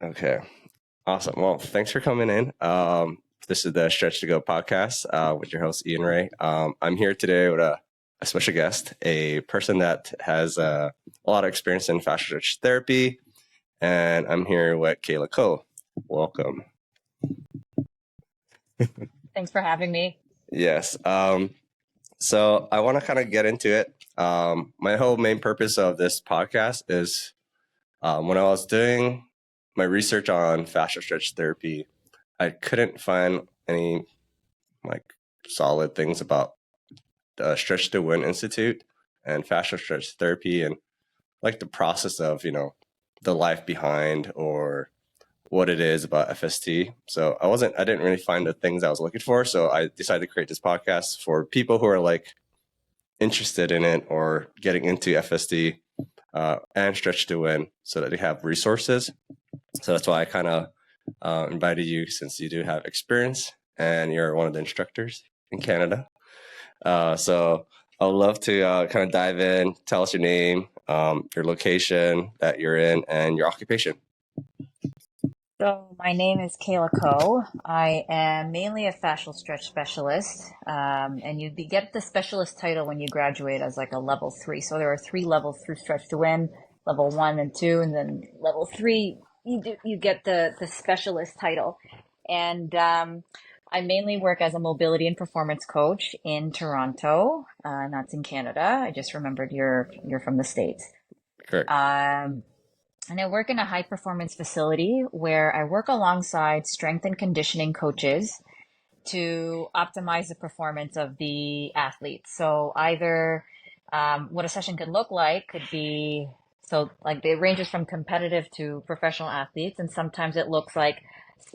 Okay. Awesome. Well, thanks for coming in. This is the Stretch to Go podcast with your host, Ian Ray. I'm here today with a special guest, a person that has a lot of experience in fascial stretch therapy. And I'm here with Kayla Koh. Welcome. Thanks for having me. Yes. So I want to kind of get into it. My whole main purpose of this podcast is when I was doing my research on fascial stretch therapy, I couldn't find any solid things about the Stretch to Win Institute and fascial stretch therapy and the process of the life behind or what it is about FST. So I didn't really find the things I was looking for. So I decided to create this podcast for people who are interested in it or getting into FST and Stretch to Win so that they have resources. So that's why I kind of invited you, since you do have experience and you're one of the instructors in Canada. So I would love to kind of dive in, tell us your name, your location that you're in, and your occupation. So my name is Kayla Koh. I am mainly a fascial stretch specialist, and you get the specialist title when you graduate as like a level 3. So there are 3 levels through Stretch to Win, level 1 and 2, and then level 3 you get the specialist title. And I mainly work as a mobility and performance coach in Toronto, and that's in Canada. I just remembered you're from the States. Correct. And I work in a high performance facility where I work alongside strength and conditioning coaches to optimize the performance of the athletes. So either what a session could look like could be, so like it ranges from competitive to professional athletes. And sometimes it looks like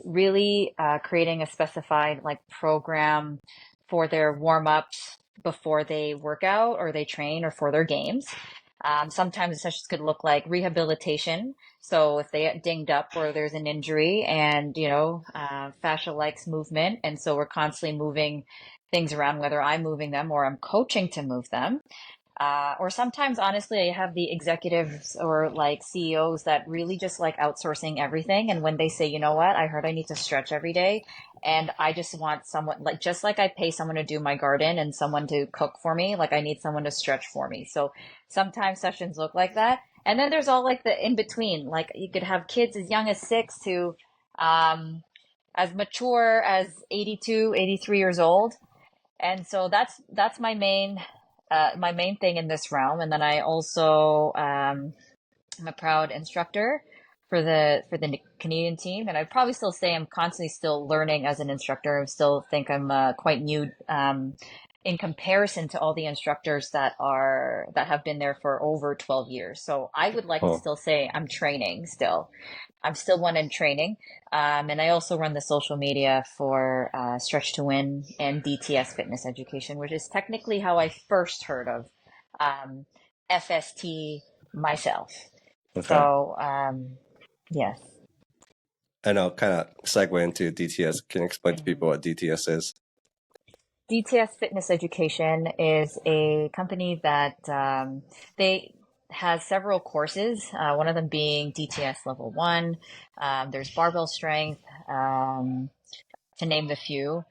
really creating a specified program for their warm-ups before they work out or they train or for their games. Sometimes the sessions could look like rehabilitation. So if they get dinged up or there's an injury and, fascia likes movement. And so we're constantly moving things around, whether I'm moving them or I'm coaching to move them. Or sometimes, honestly, I have the executives or CEOs that really just like outsourcing everything. And when they say, you know what, I heard I need to stretch every day. And I just want someone, just like I pay someone to do my garden and someone to cook for me, I need someone to stretch for me. So sometimes sessions look like that. And then there's all the in between. You could have kids as young as 6 to as mature as 82, 83 years old. And so that's my main thing in this realm. And then I also am a proud instructor for the Canadian team. And I'd probably still say I'm constantly still learning as an instructor. I still think I'm quite new in comparison to all the instructors that have been there for over 12 years. So I would like to still say I'm training still. I'm still one in training. And I also run the social media for Stretch to Win and DTS Fitness Education, which is technically how I first heard of FST myself. Okay. So, yes. And I'll kind of segue into DTS. Can you explain to people what DTS is? DTS Fitness Education is a company that they has several courses, one of them being DTS Level 1. There's barbell strength, to name the few.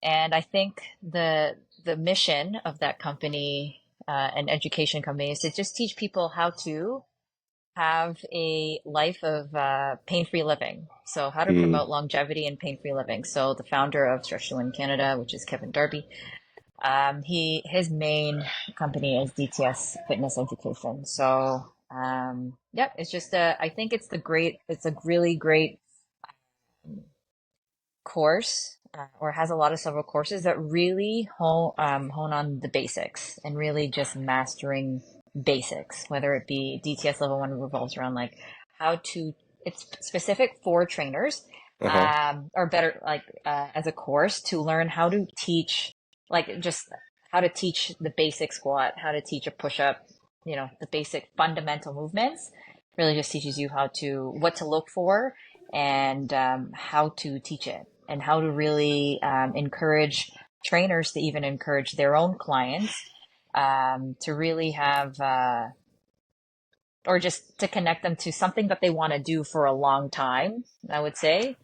And I think the mission of that company, an education company, is to just teach people how to have a life of pain-free living. So how to promote longevity and pain-free living. So the founder of Stretch to Win Canada, which is Kevin Darby, his main company is DTS Fitness Education. So it's just I think it's a really great course, or has a lot of several courses that really hone on the basics and really just mastering basics, whether it be DTS Level 1 revolves around how to, it's specific for trainers, or better, as a course to learn how to teach, just how to teach the basic squat, how to teach a push-up, the basic fundamental movements. Really just teaches you what to look for and how to teach it, and how to really encourage trainers to even encourage their own clients to really have or just to connect them to something that they want to do for a long time, I would say,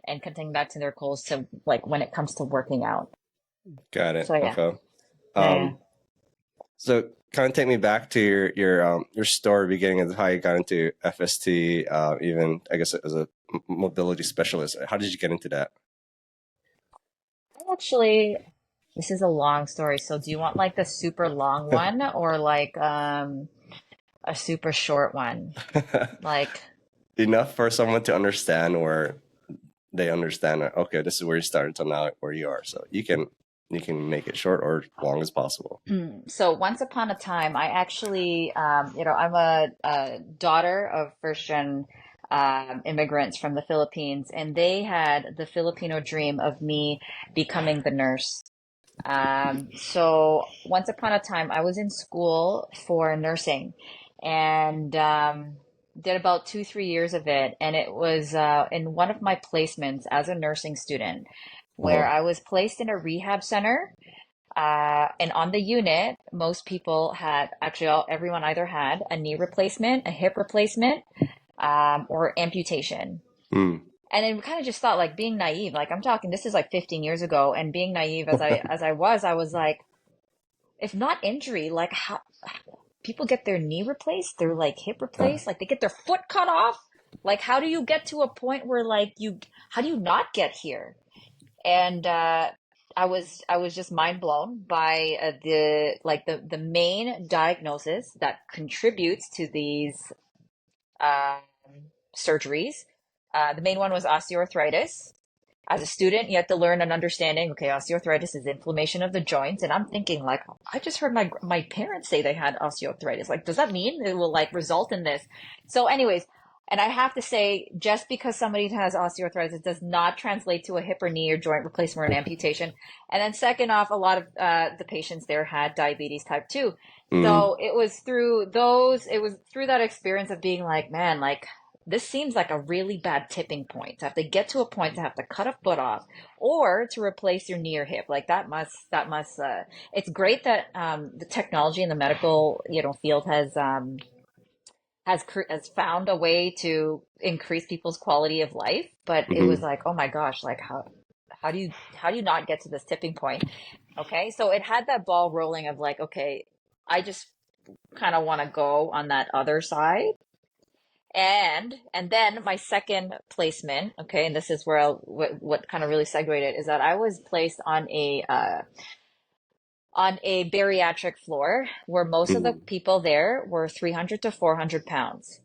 and connecting back to their goals to like when it comes to working out. Got it. So yeah, Okay. yeah. Um, so kind of take me back to your story beginning of how you got into FST, even I guess as a mobility specialist. How did you get into that? Actually, this is a long story. So do you want like the super long one or like a super short one? Like, Enough for someone to understand, or they understand that, okay, this is where you started to now where you are. So you can make it short or long as possible. so once upon a time, I actually, I'm a daughter of first gen immigrants from the Philippines, and they had the Filipino dream of me becoming the nurse. So once upon a time, I was in school for nursing and did about 3 years of it. And it was in one of my placements as a nursing student, where Oh, I was placed in a rehab center. And on the unit, most people had actually everyone either had a knee replacement, a hip replacement, or amputation. mm. And then we kind of just thought like being naive, like I'm talking, this is like 15 years ago, and being naive as I was like, if not injury, like how people get their knee replaced, their like hip replaced, like they get their foot cut off. Like how do you get to a point where like how do you not get here? And I was just mind blown by the main diagnosis that contributes to these um, surgeries. The main one was osteoarthritis. As a student, you have to learn an understanding. Okay, osteoarthritis is inflammation of the joints, and I'm thinking like, I just heard my parents say they had osteoarthritis. Like, does that mean it will like result in this? So, anyways, and I have to say, just because somebody has osteoarthritis, it does not translate to a hip or knee or joint replacement or an amputation. And then, second off, a lot of the patients there had diabetes type 2. Mm. So it was through that experience of being like, man, like this seems like a really bad tipping point to have to get to a point to have to cut a foot off or to replace your knee or hip. Like that must it's great that the technology in the medical field has found a way to increase people's quality of life, but it was Hmm. like, oh my gosh, like how do you not get to this tipping point? Okay, so it had that ball rolling of like, okay, I just kind of want to go on that other side. And then my second placement, okay, and this is where what kind of really segued it is that I was placed on a bariatric floor where most of the Hmm. people there were 300 to 400 pounds.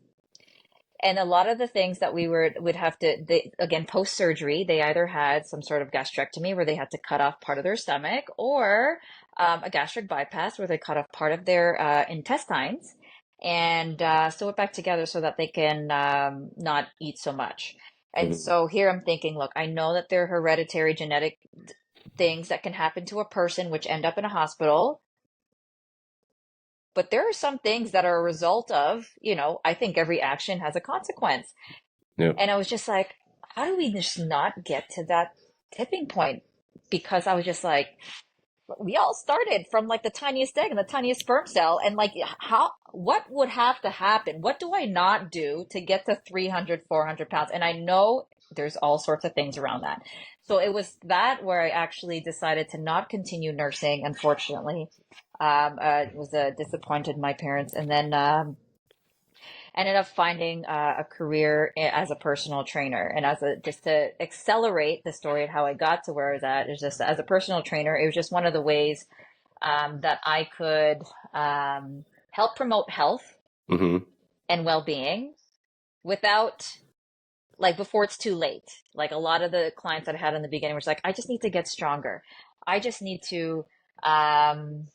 And a lot of the things that would have to, again, post surgery, they either had some sort of gastrectomy where they had to cut off part of their stomach, or a gastric bypass where they cut off part of their intestines and sew it back together so that they can not eat so much. And Hmm. so here I'm thinking, look, I know that there are hereditary genetic things that can happen to a person which end up in a hospital. But there are some things that are a result of, I think every action has a consequence. Yep. And I was just like, how do we just not get to that tipping point? Because I was just like, we all started from like the tiniest egg and the tiniest sperm cell. And like, what would have to happen? What do I not do to get to 300, 400 pounds? And I know there's all sorts of things around that. So it was that where I actually decided to not continue nursing, unfortunately. Was disappointed in my parents. And then, ended up finding a career as a personal trainer, and just to accelerate the story of how I got to where I was at is just as a personal trainer. It was just one of the ways that I could help promote health Hmm. and well-being without like before it's too late. Like a lot of the clients that I had in the beginning was like, I just need to get stronger. I just need to um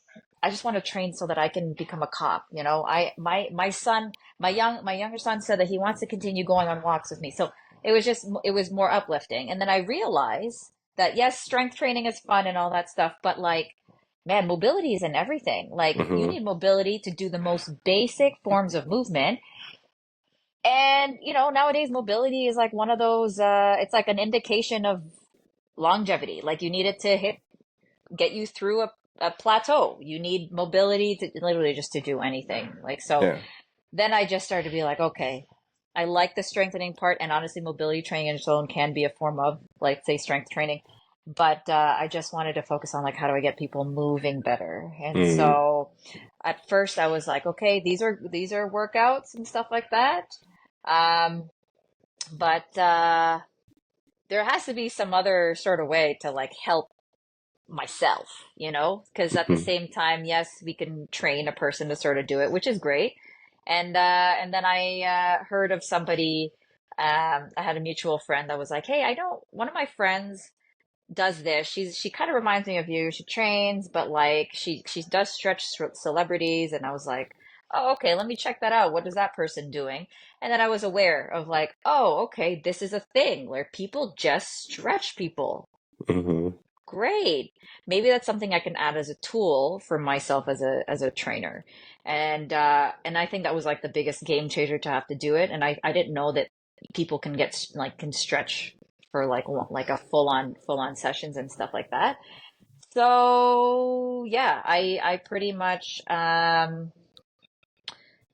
I just want to train so that I can become a cop. My son, my younger son said that he wants to continue going on walks with me. So it was more uplifting. And then I realized that yes, strength training is fun and all that stuff, but like man, mobility isn't everything. Like you Hmm. need mobility to do the most basic forms of movement. And, nowadays mobility is like one of those, it's like an indication of longevity. Like you need it to get you through a plateau. You need mobility to literally just to do anything. Like, so Yeah. then I just started to be like, okay, I like the strengthening part, and honestly, mobility training in its own can be a form of, like, say, strength training. But I just wanted to focus on like how do I get people moving better. And Mm-hmm. so at first I was like, okay, these are workouts and stuff like that. Um, but there has to be some other sort of way to like help myself, because at the Mm-hmm. same time, yes, we can train a person to sort of do it, which is great. And then I heard of somebody. I had a mutual friend that was like, "Hey, I know one of my friends does this. She kind of reminds me of you. She trains, but like she does stretch celebrities." And I was like, "Oh, okay, let me check that out. What is that person doing?" And then I was aware of like, "Oh, okay, this is a thing where people just stretch people." Mm-hmm. Great. Maybe that's something I can add as a tool for myself as a trainer. And I think that was like the biggest game changer to have to do it. And I didn't know that people can can stretch for like a full on sessions and stuff like that. So yeah, I pretty much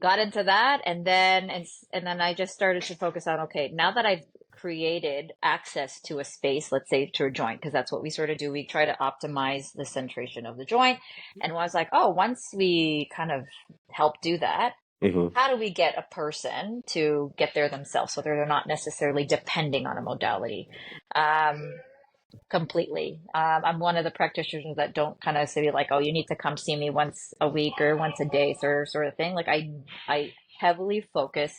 got into that, and then I just started to focus on, okay, now that I've created access to a space, let's say to a joint, because that's what we sort of do. We try to optimize the centration of the joint. And I was like, oh, once we kind of help do that, Mm-hmm. how do we get a person to get there themselves so they're not necessarily depending on a modality? Um, Completely. I'm one of the practitioners that don't kind of say like, oh, you need to come see me once a week or once a day, sort of thing. Like I heavily focus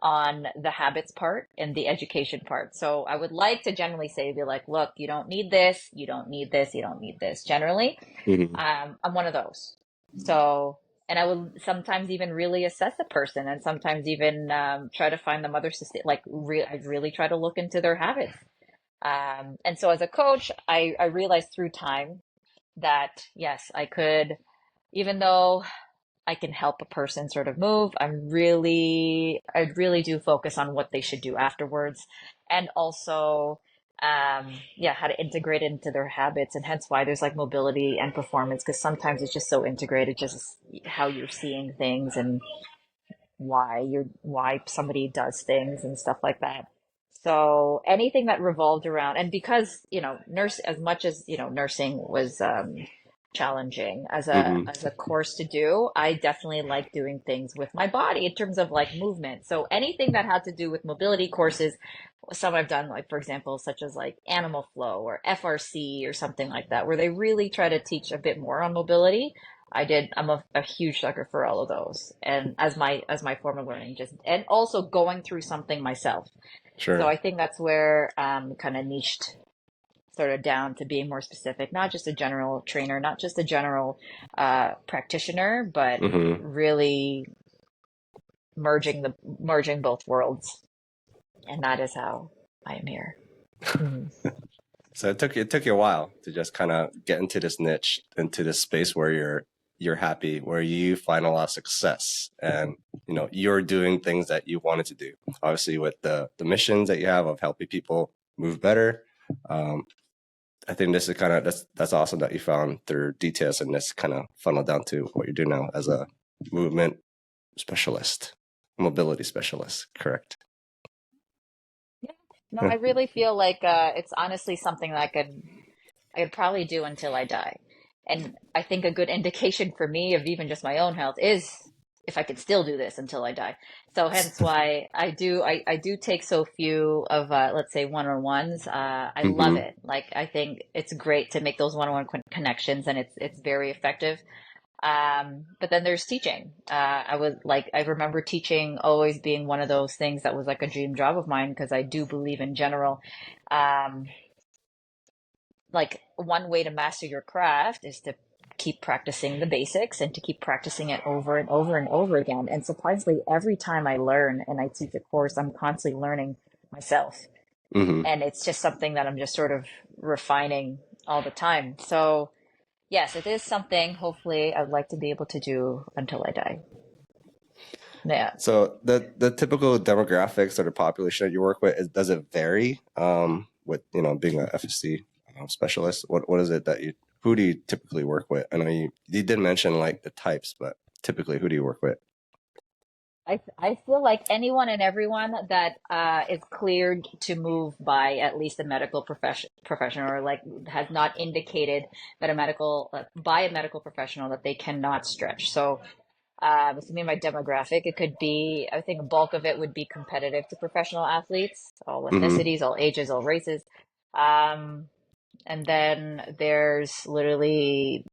on the habits part and the education part. So I would like to generally say, be like, look, you don't need this, you don't need this, you don't need this. Generally, Mm-hmm. I'm one of those. So, and I would sometimes even really assess a person, and sometimes even try to find them other I really try to look into their habits. And so as a coach, I realized through time that yes, I could, even though I can help a person sort of move, I really do focus on what they should do afterwards, and also, yeah, how to integrate it into their habits, and hence why there's like mobility and performance, because sometimes it's just so integrated, just how you're seeing things and why somebody does things and stuff like that. So anything that revolved around, and because nurse, as much as nursing was challenging Mm-hmm. as a course to do, I definitely like doing things with my body in terms of like movement. So anything that had to do with mobility courses, some I've done, like for example, such as like animal flow or FRC or something like that, where they really try to teach a bit more on mobility. I'm a huge sucker for all of those, and as my form of learning, just and also going through something myself. So Sure. I think that's where kind of niched sort of down to being more specific, not just a general trainer, not just a general practitioner, but Mm-hmm. really merging both worlds, and that is how I am here. Mhm. So it took you a while to just kind of get into this niche, into this space where you're happy, where you find a lot of success, and you're doing things that you wanted to do. Obviously, with the missions that you have of helping people move better, um, I think this is kind of that's awesome that you found through details, and this kind of funneled down to what you're doing now as a movement specialist, mobility specialist. Correct. Yeah. No, I really feel like it's honestly something that I could probably do until I die. And I think a good indication for me of even just my own health is if I could still do this until I die. So hence why I do take so few of let's say one-on-ones. I love Mm-hmm. it. Like I think it's great to make those one-on-one connections, and it's very effective. But then there's teaching. I remember teaching always being one of those things that was like a dream job of mine, because I do believe in general. Um, like one way to master your craft is to keep practicing the basics and to keep practicing it over and over and over again. And surprisingly, every time I learn and I teach a course, I'm constantly learning myself. Mm-hmm. And it's just something that I'm just sort of refining all the time. So, yes, it is something hopefully I'd like to be able to do until I die. Yeah. So the typical demographics or the population that you work with, does it vary with being a FST specialist? What is it that who do you typically work with? I know you did mention like the types, but typically who do you work with? I feel like anyone and everyone that is cleared to move by at least a medical professional, or like has not indicated that a medical by a medical professional that they cannot stretch. So assuming my demographic, it could be, I think a bulk of it would be competitive to professional athletes, all Mm-hmm. ethnicities, all ages, all races. Um, and then there's literally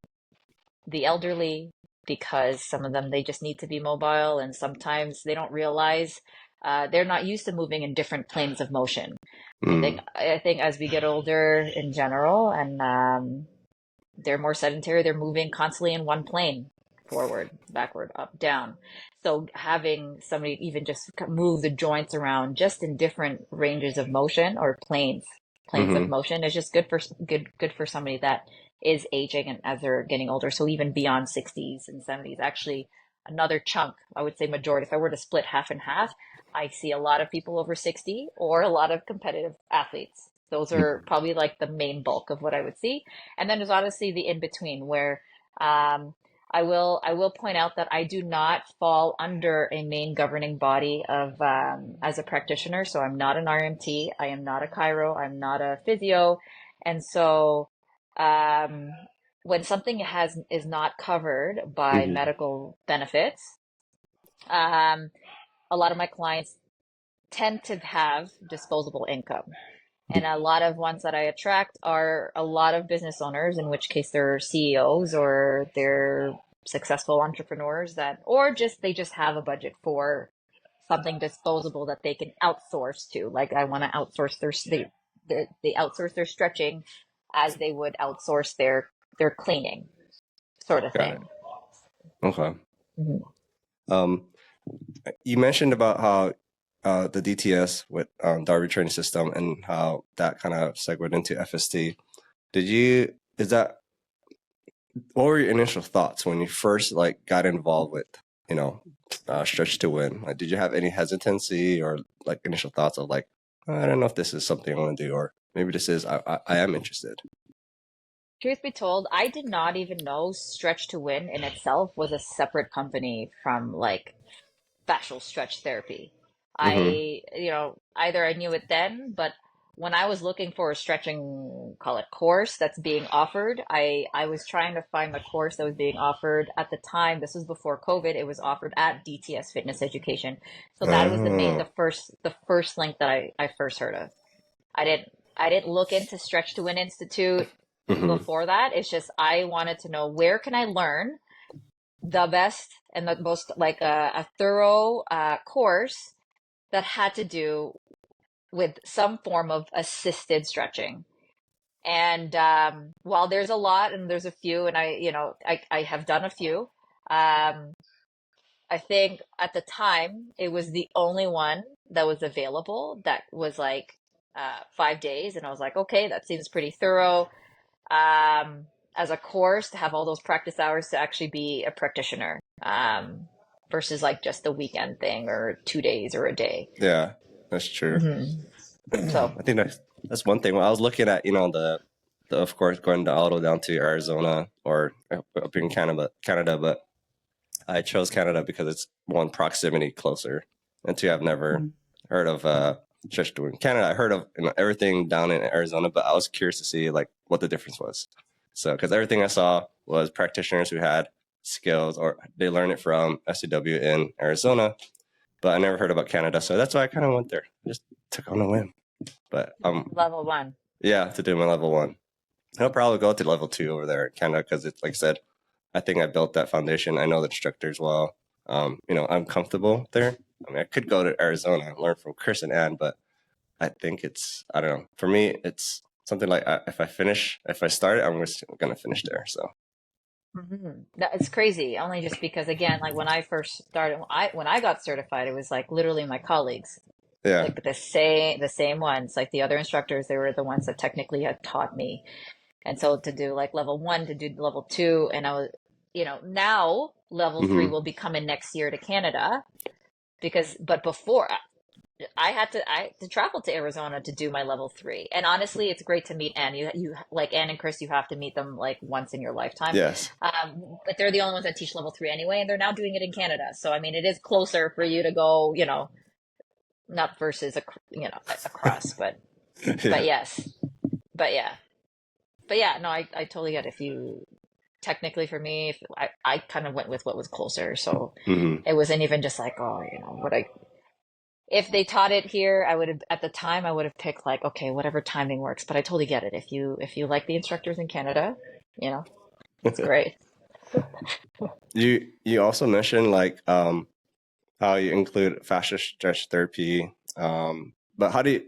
the elderly, because some of them, they just need to be mobile, and sometimes they don't realize they're not used to moving in different planes of motion. Mm. I think as we get older in general, and they're more sedentary, they're moving constantly in one plane, forward, backward, up, down. So having somebody even just move the joints around just in different ranges of motion, or planes of Mm-hmm. motion, is just good for somebody that is aging and as they're getting older. So even beyond 60s and 70s, actually another chunk, I would say majority, if I were to split half and half, I see a lot of people over 60 or a lot of competitive athletes. Those are probably like the main bulk of what I would see. And then there's obviously the in between, where um, I will point out that I do not fall under a main governing body of as a practitioner. So I'm not an RMT, I am not a chiro, I'm not a physio, and so um, when something has is not covered by Mm-hmm. medical benefits, um, a lot of my clients tend to have disposable income. And a lot of ones that I attract are a lot of business owners, in which case they're CEOs or they're successful entrepreneurs that, or just they just have a budget for something disposable that they can outsource to. Like I want to outsource they outsource their stretching as they would outsource their cleaning, sort of Got it. thing. Okay. Mhm. Um, you mentioned about how the DTS with Darby training system and how that kind of segued into FST. Is that, what were your initial thoughts when you first like got involved with, you know, Stretch to Win? Like, did you have any hesitancy or like initial thoughts of like, I don't know if this is something I want to do, or maybe this is, I am interested. Truth be told, I did not even know Stretch to Win in itself was a separate company from like fascial stretch therapy. Mm-hmm. Either I knew it then, but when I was looking for a stretching, call it course that's being offered, I was trying to find the course that was being offered at the time. This was before COVID. It was offered at DTS Fitness Education. So that was Oh. the first link that I first heard of. I didn't look into Stretch to Win Institute Mm-hmm. before that. It's just I wanted to know where can I learn the best and the most like a thorough course that had to do with some form of assisted stretching. And while there's a lot and there's a few, and I have done a few, um, I think at the time it was the only one that was available that was like 5 days. And I was like, okay, that seems pretty thorough. As a course, to have all those practice hours to actually be a practitioner, versus like just the weekend thing or 2 days or a day. Yeah, that's true. hmm So, I think that's one thing. When I was looking at, the of course going to auto down to Arizona or up in Canada, but I chose Canada because it's one, proximity closer, and two, I've never heard of stretch doing Canada. I heard of everything down in Arizona, but I was curious to see like what the difference was. So because everything I saw was practitioners who had skills or they learned it from SCW in Arizona, but I never heard about Canada, so that's why I kind of went there. Just took on a whim. But level one. yeah, to do my level one. I'll probably go to level two over there in Canada because it's like I said, I think I built that foundation. I know the instructors well. I'm comfortable there. I mean, I could go to Arizona and learn from Chris and Ann, but I think I don't know. For me, it's something like if I start it, I'm just gonna finish there. So That it's crazy. Only just because, again, like when I first started, when I got certified, it was like literally my colleagues, yeah. like the same ones, like the other instructors. They were the ones that technically had taught me. And so to do like level one, to do level two, and I was, now level three Mm-hmm. will be coming next year to Canada, but before, I had to travel to Arizona to do my level 3. And honestly, it's great to meet Anne. You like Anne and Chris, you have to meet them like once in your lifetime. Yes. But they're the only ones that teach level 3 anyway, and they're now doing it in Canada. So I mean, it is closer for you to go, not versus across, but Yeah. yes, but yeah, but yeah. No, I totally get it. If you technically for me, if I kind of went with what was closer, so Hmm. it wasn't even just like, oh, what I if they taught it here, I would have at the time I would have picked like, okay, whatever timing works. But I totally get it. If you like the instructors in Canada, it's great. You also mentioned like how you include fascia stretch therapy. But how do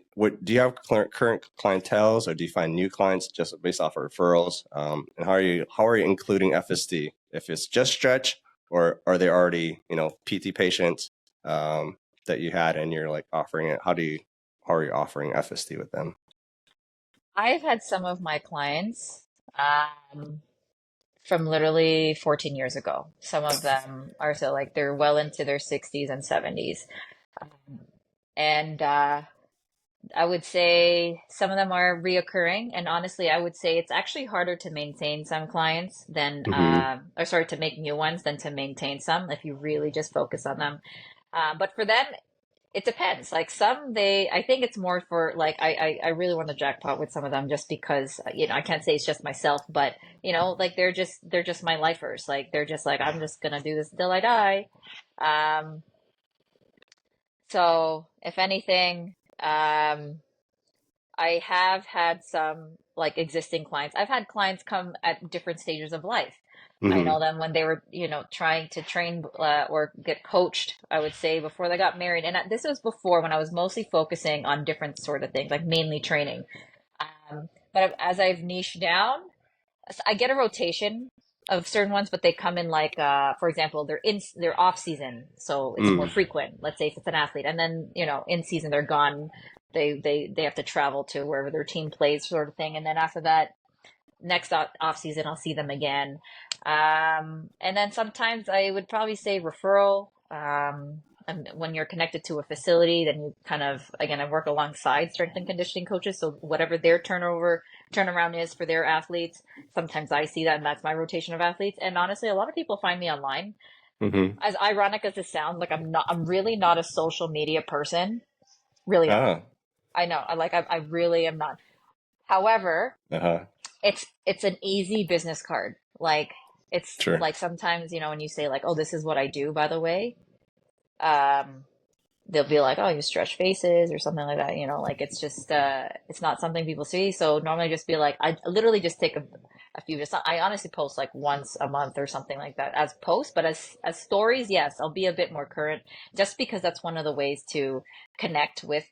you have current clientels, or do you find new clients just based off of referrals? And how are you including FST? If it's just stretch, or are they already PT patients that you had and you're like offering it? How are you offering FST with them? I've had some of my clients um, from literally 14 years ago. Some of them are so like they're well into their 60s and 70s. And I would say some of them are reoccurring. And honestly, I would say it's actually harder to maintain some clients than, Mm-hmm. or sorry, to make new ones than to maintain some if you really just focus on them. But for them, it depends. Like some, I think it's more for like, I really want to jackpot with some of them just because, I can't say it's just myself, but like they're just my lifers. Like they're just like, I'm just gonna do this till I die. Um, so if anything, I have had some like existing clients. I've had clients come at different stages of life. I Mm-hmm. know them when they were, trying to train or get coached, I would say, before they got married. And this was before when I was mostly focusing on different sort of things, like mainly training. But as I've niched down, I get a rotation of certain ones, but they come in like, for example, they're off season, so it's more Mm. frequent. Let's say if it's an athlete, and then in season they're gone. They have to travel to wherever their team plays, sort of thing. And then after that, next off season, I'll see them again. And then sometimes I would probably say referral. And when you're connected to a facility, then you kind of, again, I work alongside strength and conditioning coaches. So whatever their turnaround is for their athletes, sometimes I see that, and that's my rotation of athletes. And honestly, a lot of people find me online. Mm-hmm. As ironic as it sounds, like I'm really not a social media person. Really not. Ah. I know. I really am not. However, Uh-huh. it's an easy business card. Like it's Sure. like sometimes, when you say like, oh, this is what I do, by the way, um, they'll be like, oh, you stretch faces or something like that, like it's just it's not something people see. So normally just be like, I literally just take a few, just I honestly post like once a month or something like that as posts, but as stories, yes, I'll be a bit more current just because that's one of the ways to connect with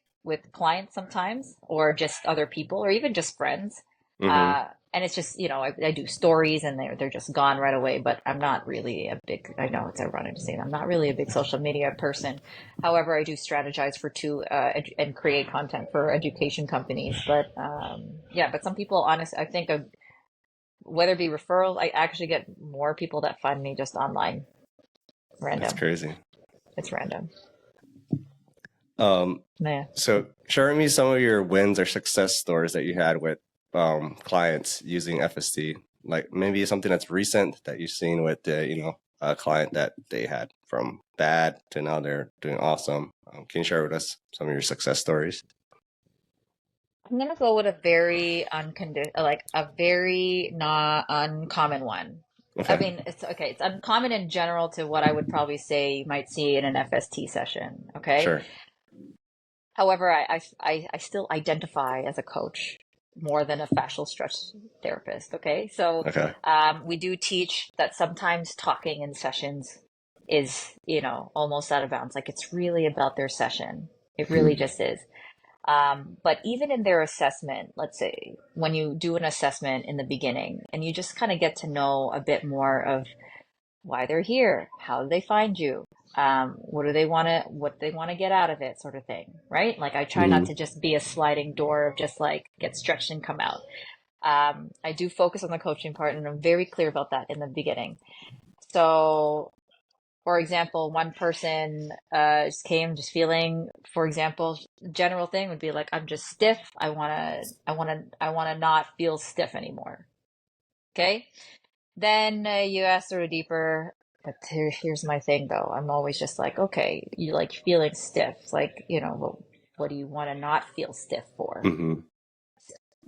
clients sometimes, or just other people, or even just friends. Mm-hmm. uh and it's just, I do stories and they're just gone right away. But I'm not really a big, I know it's ironic to say that I'm not really a big social media person. However, I do strategize for and create content for education companies. But yeah, but some people, honest, I think whether it be referrals, I actually get more people that find me just online, That's random. crazy. It's random. Um, Yeah. so share with me some of your wins or success stories that you had with clients using FST. Like maybe something that's recent that you've seen with a client that they had from bad to now they're doing awesome. Can you share with us some of your success stories? I'm gonna go with a very like a very not uncommon one. I Okay. mean, it's okay. It's uncommon in general to what I would probably say you might see in an FST session. Okay. Sure. However, I still identify as a coach more than a fascial stretch therapist. Okay. So Okay. we do teach that sometimes talking in sessions is, almost out of bounds. Like it's really about their session. It really Mhm. just is. But even in their assessment, let's say when you do an assessment in the beginning and you just kind of get to know a bit more of why they're here, how do they find you, what they want to get out of it, sort of thing, right? Like I try not Mhm. to just be a sliding door of just like get stretched and come out. I do focus on the coaching part, and I'm very clear about that in the beginning. So For example, one person just came just feeling, for example, general thing would be like, I'm just stiff. I want to not feel stiff anymore. Okay. Then you ask sort of deeper, but here's my thing though. I'm always just like, okay, you like feeling stiff. It's like, well, what do you want to not feel stiff for? Mm-hmm.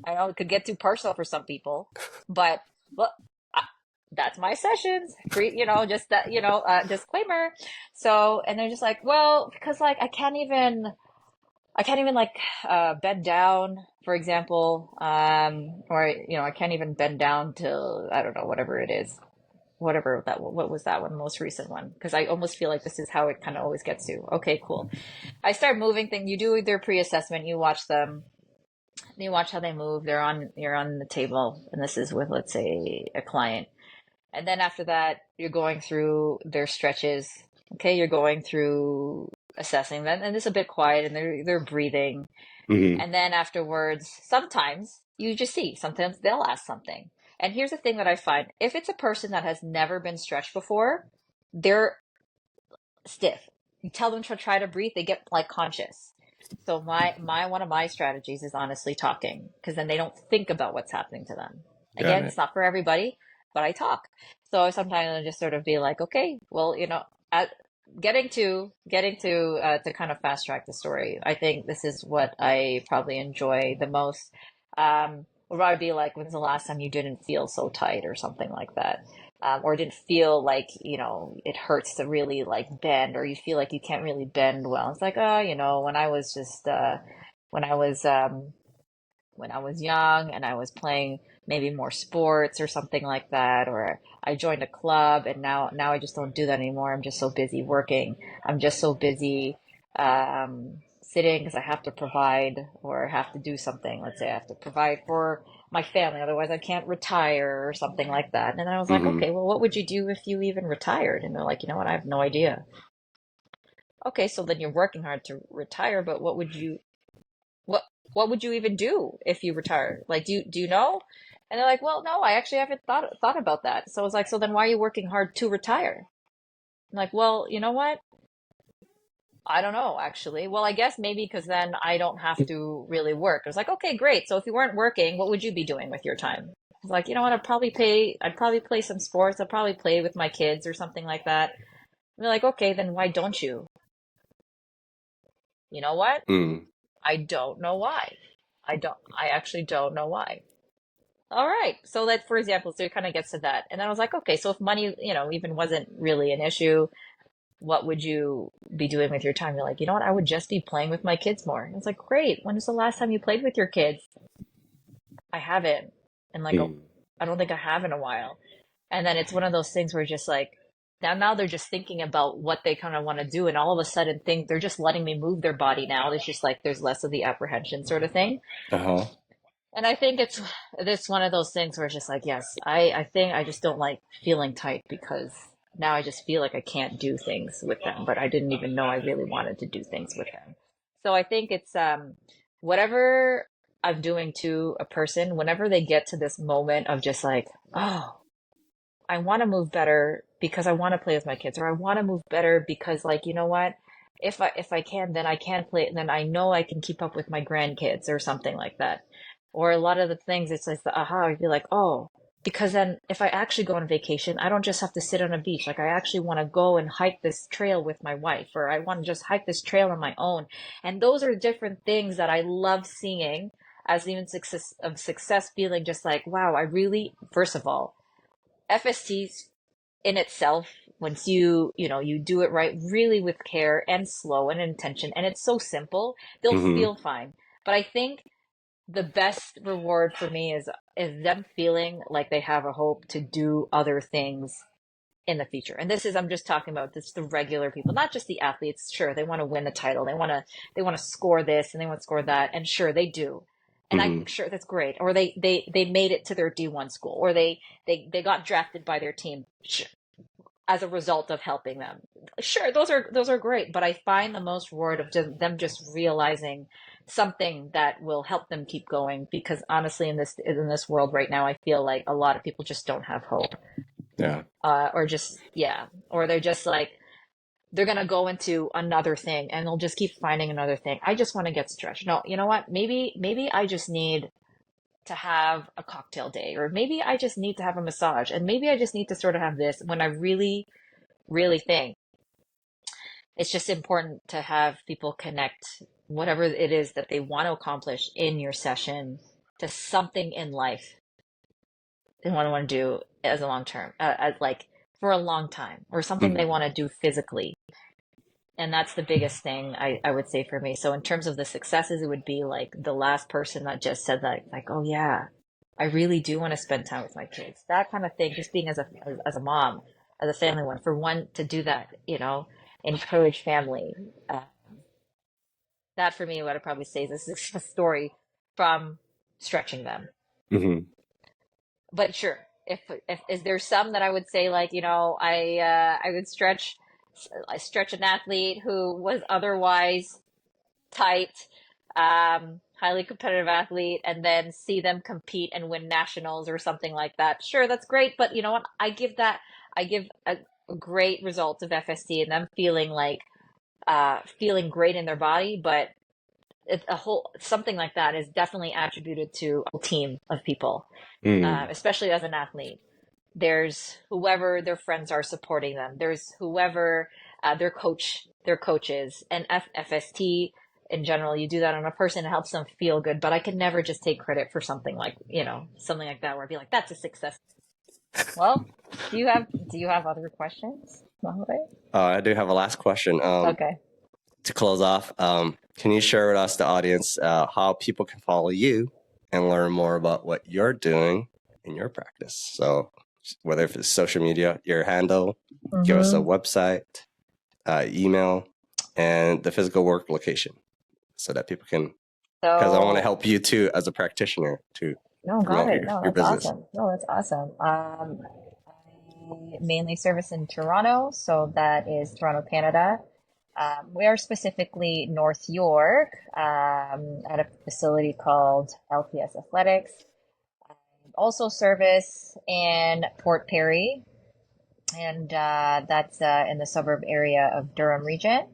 I know it could get too personal for some people, but well, I, that's my sessions. Free, just that, disclaimer. So, and they're just like, well, because like I can't even like bend down, for example, or I can't even bend down till I don't know whatever it is, whatever that what was that one most recent one? Because I almost feel like this is how it kind of always gets to. Okay, cool. I start moving things. You do their pre-assessment. You watch them. You watch how they move. You're on the table, and this is with, let's say, a client. And then after that, you're going through their stretches. Okay, you're going through assessing them, and it's a bit quiet, and they're breathing. Mm-hmm. And then afterwards, sometimes you just see. Sometimes they'll ask something. And here's the thing that I find: if it's a person that has never been stretched before, they're stiff. You tell them to try to breathe, they get like conscious. So my one of my strategies is honestly talking, because then they don't think about what's happening to them. Got Again, it. it's not for everybody, but I talk. So sometimes I just sort of be like, okay, well, at, getting to kind of fast track the story. I think this is what I probably enjoy the most. Would probably be like, when's the last time you didn't feel so tight or something like that? Or didn't feel like, it hurts to really like bend, or you feel like you can't really bend well. It's like, when I was just, when I was, when I was young and I was playing maybe more sports or something like that, or I joined a club and now I just don't do that anymore. I'm just so busy working. I'm just so busy sitting because I have to provide or have to do something. Let's say I have to provide for my family, otherwise I can't retire or something like that. And then I was like, Mm-hmm. okay, well, what would you do if you even retired? And they're like, you know what? I have no idea. Okay, so then you're working hard to retire, but what what would you even do if you retire? Like, do you know? And they're like, well, no, I actually haven't thought about that. So I was like, so then why are you working hard to retire? I'm like, well, you know what? I don't know, actually. Well, I guess maybe because then I don't have to really work. I was like, okay, great. So if you weren't working, what would you be doing with your time? I was like, you know what? I'd probably play some sports. I'd probably play with my kids or something like that. And they're like, okay, then why don't you? You know what? Mm. I don't know why. I actually don't know why. All right. So that, for example, so it kind of gets to that. And then I was like, okay, so if money, even wasn't really an issue, what would you be doing with your time? You're like, you know what? I would just be playing with my kids more. And it's like, great. When was the last time you played with your kids? I haven't. And like, Mm. I don't think I have in a while. And then it's one of those things where just like, now they're just thinking about what they kind of want to do. And all of a sudden think they're just letting me move their body now. It's just like, there's less of the apprehension sort of thing. Uh-huh. And I think it's one of those things where it's just like, yes, I think I just don't like feeling tight, because now I just feel like I can't do things with them, but I didn't even know I really wanted to do things with them. So I think it's whatever I'm doing to a person, whenever they get to this moment of just like, oh, I want to move better because I want to play with my kids, or I want to move better because, like, you know what? If I can, then I can play. Then I know I can keep up with my grandkids or something like that. Or a lot of the things, it's like the aha. I'd be like, oh, because then if I actually go on vacation, I don't just have to sit on a beach. Like, I actually want to go and hike this trail with my wife, or I want to just hike this trail on my own. And those are different things that I love seeing as even success feeling, just like, wow, I really, first of all, FSTs in itself, once you do it right, really with care and slow and intention, and it's so simple, they'll Mm-hmm. feel fine. But I think the best reward for me is them feeling like they have a hope to do other things in the future. And this is, I'm just talking about this, the regular people, not just the athletes. Sure, they want to win the title, they want to score this and they want to score that, and sure they do. And I Mm-hmm. sure that's great. Or they made it to their D1 school, or they got drafted by their team as a result of helping them. Sure, those are great, but I find the most reward of them just realizing something that will help them keep going. Because honestly, in this world right now, I feel like a lot of people just don't have hope, Yeah. or just, yeah, or they're just like, they're going to go into another thing and they'll just keep finding another thing. I just want to get stretched. No, you know what? Maybe I just need to have a cocktail day, or maybe I just need to have a massage, and maybe I just need to sort of have this, when I really, really think it's just important to have people connect whatever it is that they want to accomplish in your session to something in life they want to do as a long term, as like for a long time, or something they Mhm. want to do physically. And that's the biggest thing I would say for me. So in terms of the successes, it would be like the last person that just said that, like, oh yeah, I really do want to spend time with my kids. That kind of thing, just being as a mom, as a family one, for one to do that, encourage family. Uh, that for me, what I'd probably say is a success story from stretching them. Mhm. But sure, if is there some that I would say, like, I would stretch an athlete who was otherwise tight, highly competitive athlete, and then see them compete and win nationals or something like that. Sure, that's great, but you know what? I give a great result of FST and them feeling like feeling great in their body, but a whole something like that is definitely attributed to a team of people, Mm. especially as an athlete. There's whoever their friends are supporting them. There's whoever their coaches, and FST in general. You do that on a person, it helps them feel good. But I can never just take credit for something like something like that, where I'd be like, that's a success. Well, do you have other questions, Mahmoud? I do have a last question. Okay. To close off, can you share with us, the audience, how people can follow you and learn more about what you're doing in your practice? So whether if it's social media, your handle, give us a Mm-hmm. website, email, and the physical work location, so that people can, because I want to So, help you too as a practitioner to no, got promote it. No, your that's business. awesome. No, that's awesome. I mainly service in Toronto, so that is Toronto, Canada. We are specifically North York, at a facility called LPS Athletics. Also service in Port Perry, and that's in the suburb area of Durham region.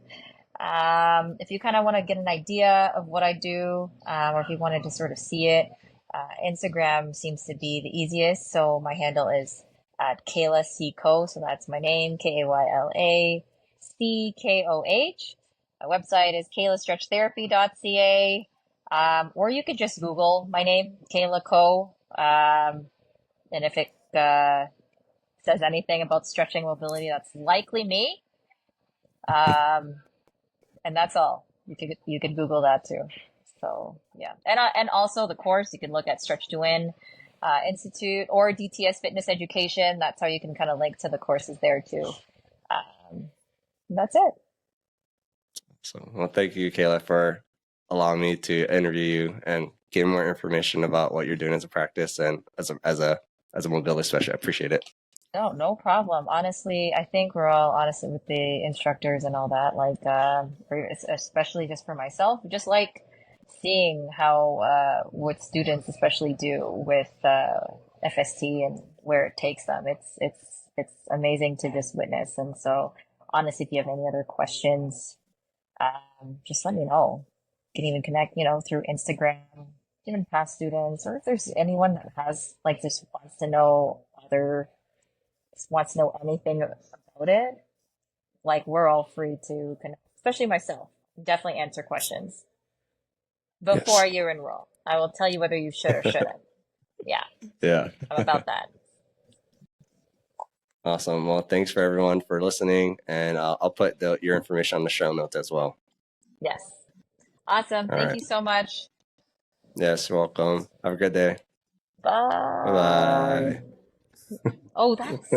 If you kind of want to get an idea of what I do, or if you wanted to sort of see it, Instagram seems to be the easiest. So my handle is at Kayla Koh. So that's my name, KaylaCoh. My website is kaylastretchtherapy.ca. Or you could just Google my name, Kayla Koh. And if it says anything about stretching mobility, that's likely me. Um, and that's all. You could Google that too. So yeah, and also the course, you can look at Stretch to Win Institute or DTS Fitness Education. That's how you can kind of link to the courses there too. That's it. So, well, thank you, Kayla, for allowing me to interview you and give more information about what you're doing as a practice and as a mobility specialist. I appreciate it. No problem. Honestly, I think we're all honestly with the instructors and all that. Like, especially just for myself, just like seeing how what students especially do with FST and where it takes them. It's amazing to just witness. And so, honestly, if you have any other questions, just let me know. You can even connect, through Instagram, even past students, or if there's anyone that has like just wants to know anything about it, like we're all free to connect, especially myself. Definitely answer questions before Yes. you enroll. I will tell you whether you should or shouldn't. Yeah, Yeah. I'm about that. Awesome. Well, thanks for everyone for listening, and I'll put your information on the show notes as well. Yes. Awesome. All Thank right. you so much. Yes, you're welcome. Have a good day. Bye Bye. bye. Oh, that's